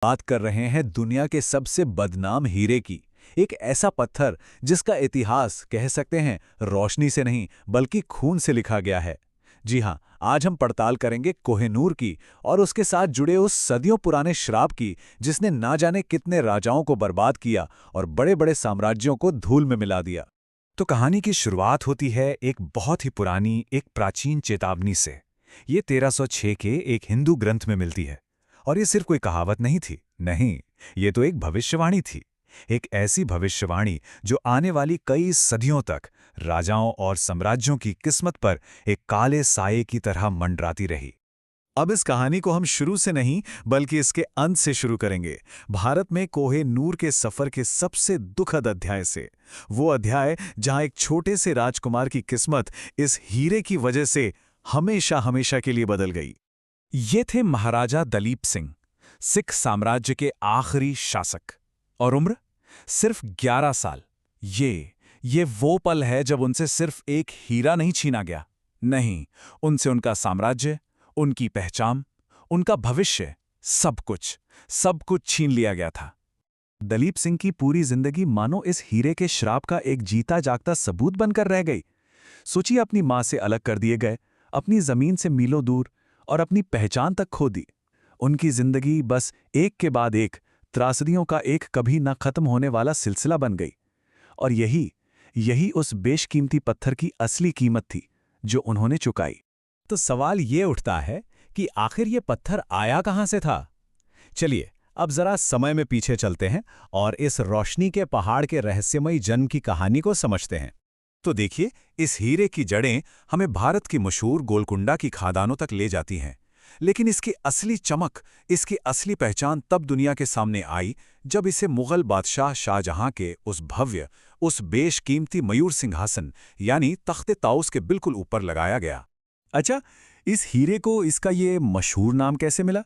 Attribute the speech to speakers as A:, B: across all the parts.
A: बात कर रहे हैं दुनिया के सबसे बदनाम हीरे की। एक ऐसा पत्थर जिसका इतिहास कह सकते हैं रोशनी से नहीं बल्कि खून से लिखा गया है। जी हां, आज हम पड़ताल करेंगे कोहिनूर की और उसके साथ जुड़े उस सदियों पुराने श्राप की जिसने ना जाने कितने राजाओं को बर्बाद किया और बड़े-बड़े साम्राज्यों को धूल में मिला दिया।
B: तो कहानी की शुरुआत होती है एक बहुत ही पुरानी, एक प्राचीन चेतावनी से। ये 1306 के एक हिंदू ग्रंथ में मिलती है। और ये सिर्फ कोई कहावत नहीं थी, नहीं, ये तो एक भविष्यवाणी थी। एक ऐसी भविष्यवाणी जो आने वाली कई सदियों तक राजाओं और साम्राज्यों की किस्मत पर एक काले साये की तरह मंडराती रही।
A: अब इस कहानी को हम शुरू से नहीं बल्कि इसके अंत से शुरू करेंगे, भारत में कोहिनूर के सफर के सबसे दुखद अध्याय से। वो अध्याय जहां एक छोटे से राजकुमार की किस्मत इस हीरे की वजह से हमेशा हमेशा के लिए बदल गई।
B: ये थे महाराजा दलीप सिंह, सिख साम्राज्य के आखिरी शासक। और उम्र सिर्फ 11 साल। ये वो पल है जब उनसे सिर्फ एक हीरा नहीं छीना गया, नहीं, उनसे उनका साम्राज्य, उनकी पहचान, उनका भविष्य, सब कुछ छीन लिया गया था। दलीप सिंह की पूरी जिंदगी मानो इस हीरे के श्राप का एक जीता जागता सबूत बनकर रह गई। सोचिए, अपनी मां से अलग कर दिए गए, अपनी जमीन से मीलों दूर और अपनी पहचान तक खो दी। उनकी जिंदगी बस एक के बाद एक त्रासदियों का एक कभी न खत्म होने वाला सिलसिला बन गई। और यही उस बेशकीमती पत्थर की असली कीमत थी जो उन्होंने चुकाई।
A: तो सवाल ये उठता है कि आखिर ये पत्थर आया कहां से था? चलिए अब जरा समय में पीछे चलते हैं और इस रोशनी के पहाड़ के रहस्यमयी जन्म की कहानी को समझते हैं। तो देखिए, इस हीरे की जड़ें हमें भारत की मशहूर गोलकुंडा की खादानों तक ले जाती हैं। लेकिन इसकी असली चमक, इसकी असली पहचान तब दुनिया के सामने आई जब इसे मुगल बादशाह शाहजहां के उस बेशकीमती मयूर सिंहासन यानी तख्ते ताउस के बिल्कुल ऊपर लगाया गया। अच्छा, इस हीरे को इसका ये मशहूर नाम कैसे मिला?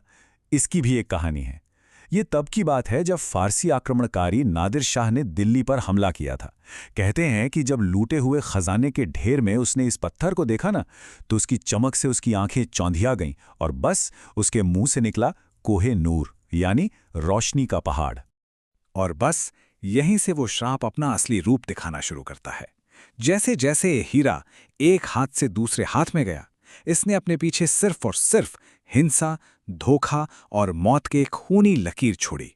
A: इसकी भी एक कहानी है। ये तब की बात है जब फारसी आक्रमणकारी नादिर शाह ने दिल्ली पर हमला किया था। कहते हैं कि जब लूटे हुए खजाने के ढेर में उसने इस पत्थर को देखा ना, तो उसकी चमक से उसकी आंखें चौंधिया गईं और बस उसके मुंह से निकला कोहिनूर यानी रोशनी का पहाड़। और बस यहीं से वो श्राप अपना असली रूप दिखाना शुरू करता है। जैसे जैसे हीरा एक हाथ से दूसरे हाथ में गया, इसने अपने पीछे सिर्फ और सिर्फ हिंसा, धोखा और मौत के एक खूनी लकीर छोड़ी।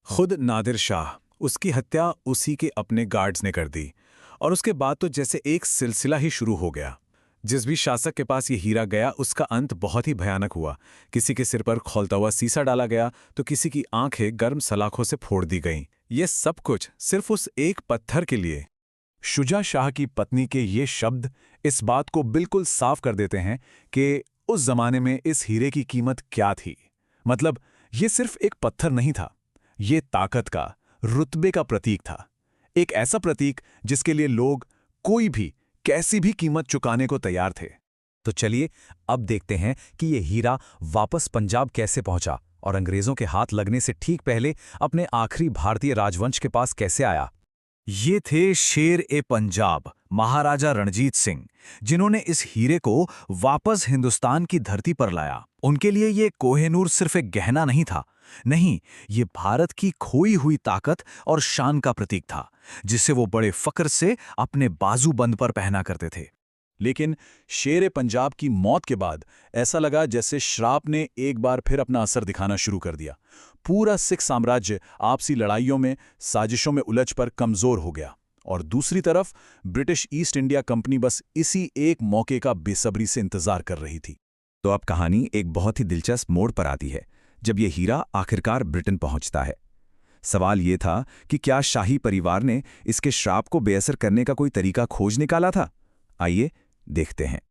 A: खुद नादिर शाह, उसकी हत्या उसी के अपने गार्ड्स ने कर दी। और उसके बाद तो जैसे एक सिलसिला ही शुरू हो गया। जिस भी शासक के पास ये हीरा गया उसका अंत बहुत ही भयानक हुआ। किसी के सिर पर खौलता हुआ सीसा डाला गया तो किसी की आंखें गर्म सलाखों से फोड़ दी गईं। ये सब कुछ सिर्फ उस एक पत्थर के लिए। शुजा शाह की पत्नी के ये शब्द इस बात को बिल्कुल साफ कर देते हैं कि उस जमाने में इस हीरे की कीमत क्या थी। मतलब ये सिर्फ एक पत्थर नहीं था, ये ताकत का, रुतबे का प्रतीक था। एक ऐसा प्रतीक जिसके लिए लोग कोई भी कैसी भी कीमत चुकाने को तैयार थे। तो चलिए अब देखते हैं कि ये हीरा वापस पंजाब कैसे पहुंचा और अंग्रेजों के हाथ लगने से ठीक पहले अपने आखिरी भारतीय राजवंश के पास कैसे आया। ये थे शेर-ए-पंजाब महाराजा रणजीत सिंह, जिन्होंने इस हीरे को वापस हिंदुस्तान की धरती पर लाया। उनके लिए ये कोहिनूर सिर्फ एक गहना नहीं था, नहीं, ये भारत की खोई हुई ताकत और शान का प्रतीक था, जिसे वो बड़े फक्र से अपने बाजूबंद पर पहना करते थे। लेकिन शेर-ए-पंजाब की मौत के बाद ऐसा लगा जैसे श्राप ने एक बार फिर अपना असर दिखाना शुरू कर दिया। पूरा सिख साम्राज्य आपसी लड़ाइयों में, साजिशों में उलझ पर कमजोर हो गया। और दूसरी तरफ ब्रिटिश ईस्ट इंडिया कंपनी बस इसी एक मौके का बेसब्री से इंतजार कर रही थी।
B: तो अब कहानी एक बहुत ही दिलचस्प मोड़ पर आती है जब ये हीरा आखिरकार ब्रिटेन पहुंचता है। सवाल ये था कि क्या शाही परिवार ने इसके श्राप को बेअसर करने का कोई तरीका खोज निकाला था? आइए देखते हैं।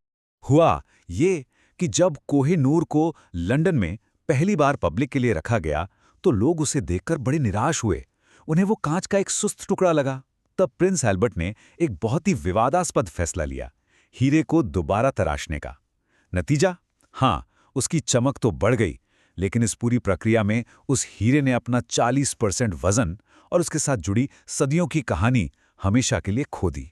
A: हुआ ये कि जब कोहिनूर को लंदन में पहली बार पब्लिक के लिए रखा गया तो लोग उसे देखकर बड़े निराश हुए। उन्हें वो कांच का एक सुस्त टुकड़ा लगा। तब प्रिंस एल्बर्ट ने एक बहुत ही विवादास्पद फैसला लिया, हीरे को दोबारा तराशने का। नतीजा, हाँ, उसकी चमक तो बढ़ गई, लेकिन इस पूरी प्रक्रिया में उस हीरे ने अपना 40% वजन और उसके साथ जुड़ी सदियों की कहानी हमेशा के लिए खो दी।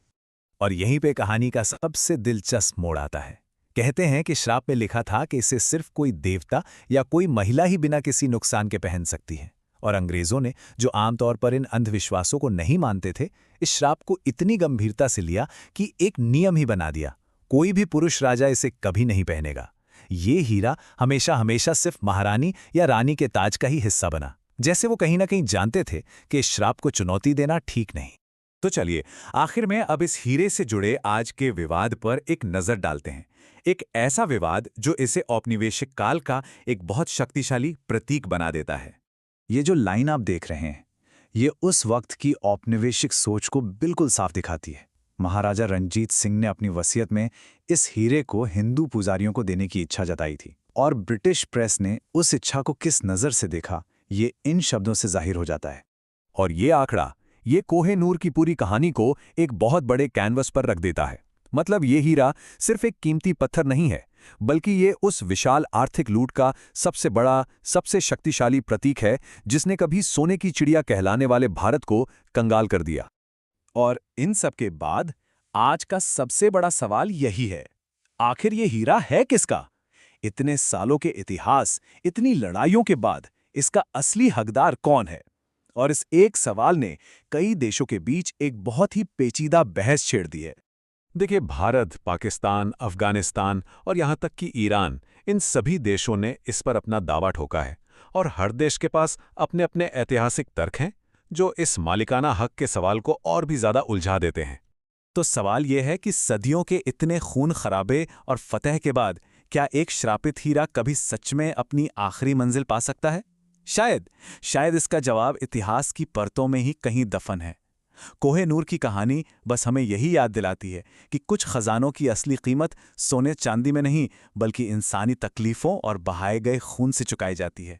A: और यहीं पे कहानी का सबसे दिलचस्प मोड़ आता है। कहते हैं कि श्राप में लिखा था कि इसे सिर्फ कोई देवता या कोई महिला ही बिना किसी नुकसान के पहन सकती है। और अंग्रेजों ने, जो आमतौर पर इन अंधविश्वासों को नहीं मानते थे, इस श्राप को इतनी गंभीरता से लिया कि एक नियम ही बना दिया, कोई भी पुरुष राजा इसे कभी नहीं पहनेगा। ये हीरा हमेशा हमेशा सिर्फ महारानी या रानी के ताज का ही हिस्सा बना, जैसे वो कहीं ना कहीं जानते थे कि इस श्राप को चुनौती देना ठीक नहीं।
B: तो चलिए, आखिर में अब इस हीरे से जुड़े आज के विवाद पर एक नज़र डालते हैं। एक ऐसा विवाद जो इसे औपनिवेशिक काल का एक बहुत शक्तिशाली प्रतीक बना देता है।
A: ये जो लाइन आप देख रहे हैं, ये उस वक्त की औपनिवेशिक सोच को बिल्कुल साफ दिखाती है। महाराजा रणजीत सिंह ने अपनी वसीयत में इस हीरे को हिंदू पुजारियों को देने की इच्छा जताई थी, और ब्रिटिश प्रेस ने उस इच्छा को किस नज़र से देखा, ये इन शब्दों से जाहिर हो जाता है।
B: और ये आंकड़ा, ये कोह-ए-नूर की पूरी कहानी को एक बहुत बड़े कैनवस पर रख देता है। मतलब ये हीरा सिर्फ एक कीमती पत्थर नहीं है, बल्कि ये उस विशाल आर्थिक लूट का सबसे बड़ा, सबसे शक्तिशाली प्रतीक है जिसने कभी सोने की चिड़िया कहलाने वाले भारत को कंगाल कर दिया। और इन सब के बाद आज का सबसे बड़ा सवाल यही है, आखिर ये हीरा है किसका? इतने सालों के इतिहास, इतनी लड़ाइयों के बाद इसका असली हकदार कौन है? और इस एक सवाल ने कई देशों के बीच एक बहुत ही पेचीदा बहस छेड़ दी है। देखिए, भारत, पाकिस्तान, अफगानिस्तान और यहाँ तक कि ईरान, इन सभी देशों ने इस पर अपना दावा ठोका है, और हर देश के पास अपने अपने ऐतिहासिक तर्क हैं जो इस मालिकाना हक के सवाल को और भी ज़्यादा उलझा देते हैं। तो सवाल यह है कि सदियों के इतने खून खराबे और फतह के बाद क्या एक श्रापित हीरा कभी सच में अपनी आखिरी मंजिल पा सकता है? शायद इसका जवाब इतिहास की परतों में ही कहीं दफन है। कोह-ए-नूर की कहानी बस हमें यही याद दिलाती है कि कुछ खजानों की असली कीमत सोने चांदी में नहीं, बल्कि इंसानी तकलीफों और बहाए गए खून से चुकाई जाती है।